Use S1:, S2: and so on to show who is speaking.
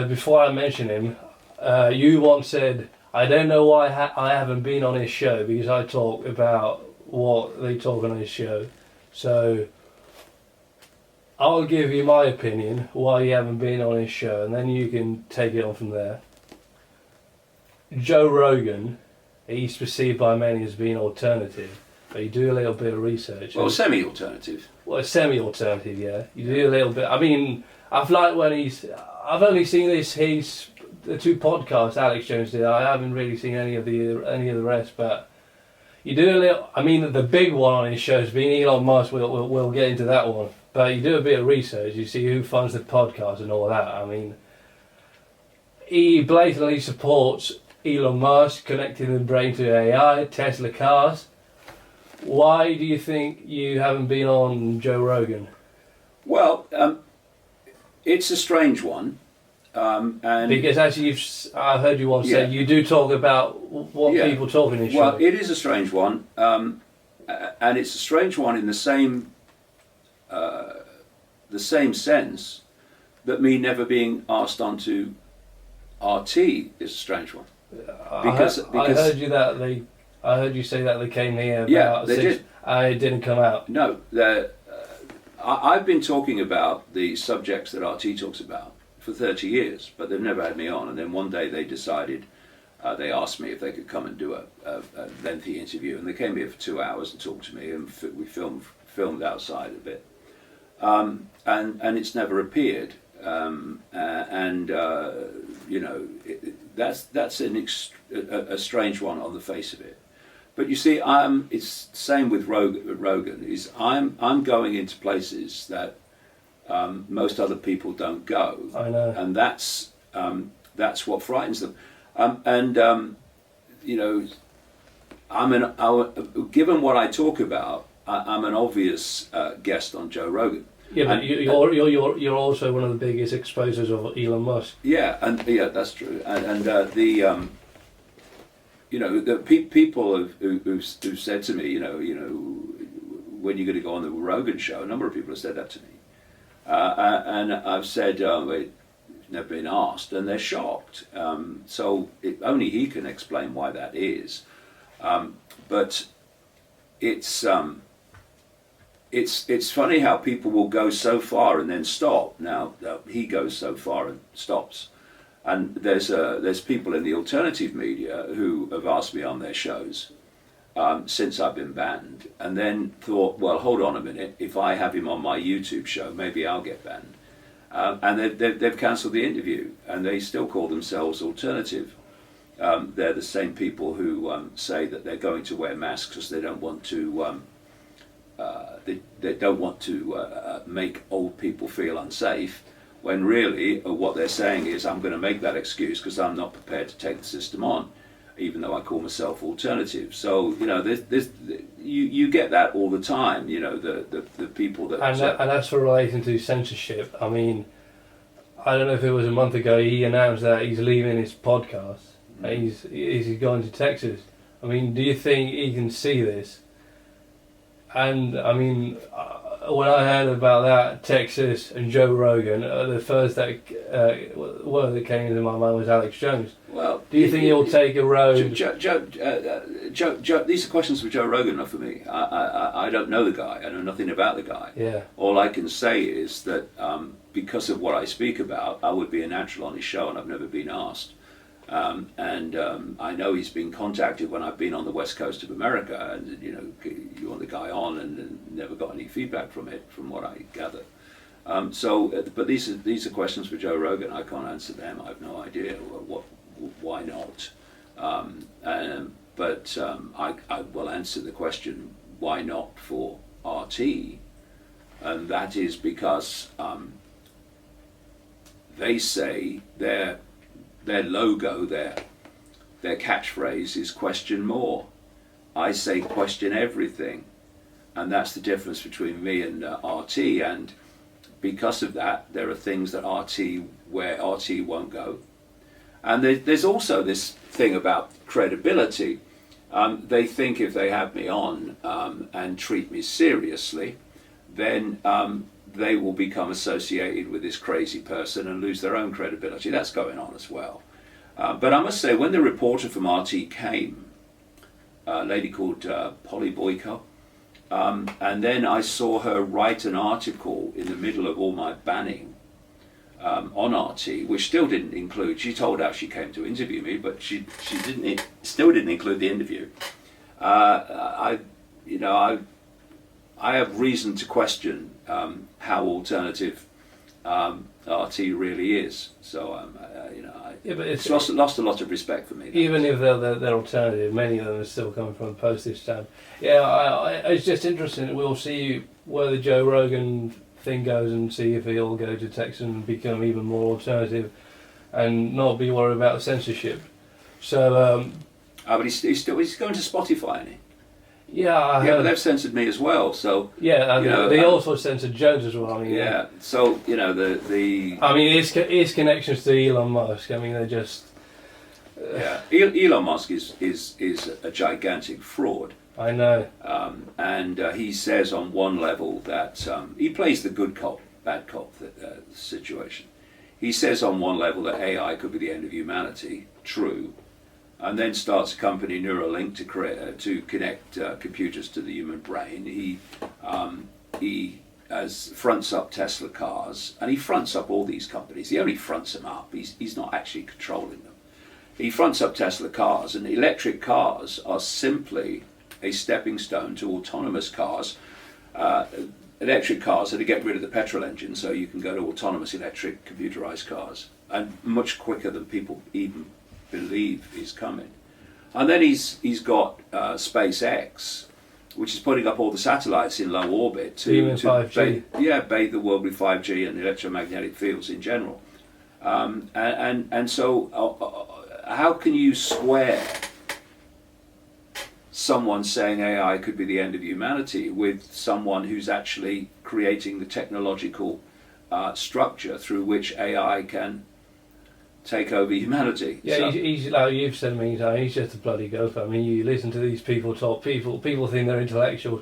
S1: before I mention him, you once said, I don't know why I haven't been on his show, because I talk about what they talk on his show. So I'll give you my opinion why you haven't been on his show, and then you can take it on from there. Joe Rogan, he's perceived by many as being alternative, but you do a little bit of research.
S2: Well, semi-alternative.
S1: Well, semi-alternative, yeah. You do a little bit. I mean, I've liked when I've only seen the two podcasts Alex Jones did. I haven't really seen any of the rest, but you do a little. I mean, the big one on his show has been Elon Musk. We'll get into that one, but you do a bit of research. You see who funds the podcast and all that. I mean, he blatantly supports Elon Musk connecting the brain to AI, Tesla cars. Why do you think you haven't been on Joe Rogan?
S2: Well, it's a strange one. And
S1: because as I heard you once say, you do talk about what people talk in his show.
S2: Well, it is a strange one, and it's a strange one in the same sense that me never being asked onto RT is a strange one. Because
S1: I heard you say that they came here.
S2: They did.
S1: It didn't come out.
S2: No, I've been talking about the subjects that RT talks about for 30 years, but they've never had me on. And then one day they decided, they asked me if they could come and do a lengthy interview, and they came here for 2 hours and talked to me, and we filmed outside a bit, and it's never appeared. That's a strange one on the face of it. But you see, it's the same with Rogan. I'm going into places that most other people don't go.
S1: I know,
S2: and that's what frightens them. Given what I talk about, I'm an obvious guest on Joe Rogan.
S1: Yeah, but you're also one of the biggest exposers of Elon Musk.
S2: Yeah, that's true. The people who've said to me, when you're going to go on the Rogan show, a number of people have said that to me. And I've said, they've never been asked, and they're shocked. So only he can explain why that is. But it's funny how people will go so far and then stop. Now he goes so far and stops. And there's people in the alternative media who have asked me on their shows since I've been banned, and then thought, well, hold on a minute, if I have him on my YouTube show, maybe I'll get banned. And they've cancelled the interview, and they still call themselves alternative. They're the same people who say that they're going to wear masks because they don't want to they don't want to make old people feel unsafe, when really what they're saying is, I'm going to make that excuse because I'm not prepared to take the system on, even though I call myself alternative. So you get that all the time. The people that
S1: and that's for relating to censorship. I mean, I don't know if it was a month ago, he announced that he's leaving his podcast. He's going to Texas. I mean, do you think he can see this? And I mean, when I heard about that, Texas and Joe Rogan, the first word that came into my mind was Alex Jones.
S2: Well,
S1: do you think he'll take a road?
S2: Joe, these are questions for Joe Rogan, not for me. I don't know the guy. I know nothing about the guy.
S1: Yeah.
S2: All I can say is that because of what I speak about, I would be a natural on his show, and I've never been asked. I know he's been contacted when I've been on the west coast of America, and you want the guy on, and never got any feedback from it, from what I gather. But these are questions for Joe Rogan. I can't answer them. I have no idea why not. But I will answer the question, why not, for RT, and that is because they say their logo, their catchphrase is question more. I say question everything, and that's the difference between me and RT. And because of that, there are things that where RT won't go. And there's also this thing about credibility. They think if they have me on and treat me seriously, then they will become associated with this crazy person and lose their own credibility. That's going on as well. But I must say, when the reporter from RT came, a lady called Polly Boyko, and then I saw her write an article in the middle of all my banning on RT, which still didn't include. She told us she came to interview me, but she still didn't include the interview. I have reason to question how alternative RT really is. So
S1: Yeah, but
S2: it's lost a lot of respect for me.
S1: Even if they're alternative, many of them are still coming from the postage stamp. Yeah, it's just interesting. We'll see where the Joe Rogan thing goes and see if he'll go to Texas and become even more alternative and not be worried about censorship. So,
S2: but he's going to Spotify, isn't he?
S1: Yeah,
S2: but they've censored me as well. So
S1: yeah, and they also censored Jones as well. I mean,
S2: yeah. So the
S1: I mean, his connections to Elon Musk. I mean, they're just.
S2: Yeah, Elon Musk is a gigantic fraud.
S1: I know.
S2: And he says on one level that he plays the good cop, bad cop situation. He says on one level that AI could be the end of humanity. True. And then starts a company, Neuralink, to connect computers to the human brain. He fronts up Tesla cars, and he fronts up all these companies. He only fronts them up. He's not actually controlling them. He fronts up Tesla cars, and electric cars are simply a stepping stone to autonomous cars. Electric cars are to get rid of the petrol engine, so you can go to autonomous electric computerized cars, and much quicker than people even believe is coming. And then he's got SpaceX, which is putting up all the satellites in low orbit to 5G. Bathe the world with 5G and electromagnetic fields in general. And so how can you square someone saying AI could be the end of humanity with someone who's actually creating the technological structure through which AI can take over humanity?
S1: Yeah,
S2: so,
S1: he's like you've said many times, he's just a bloody gopher. I mean, you listen to these people talk, people think they're intellectuals.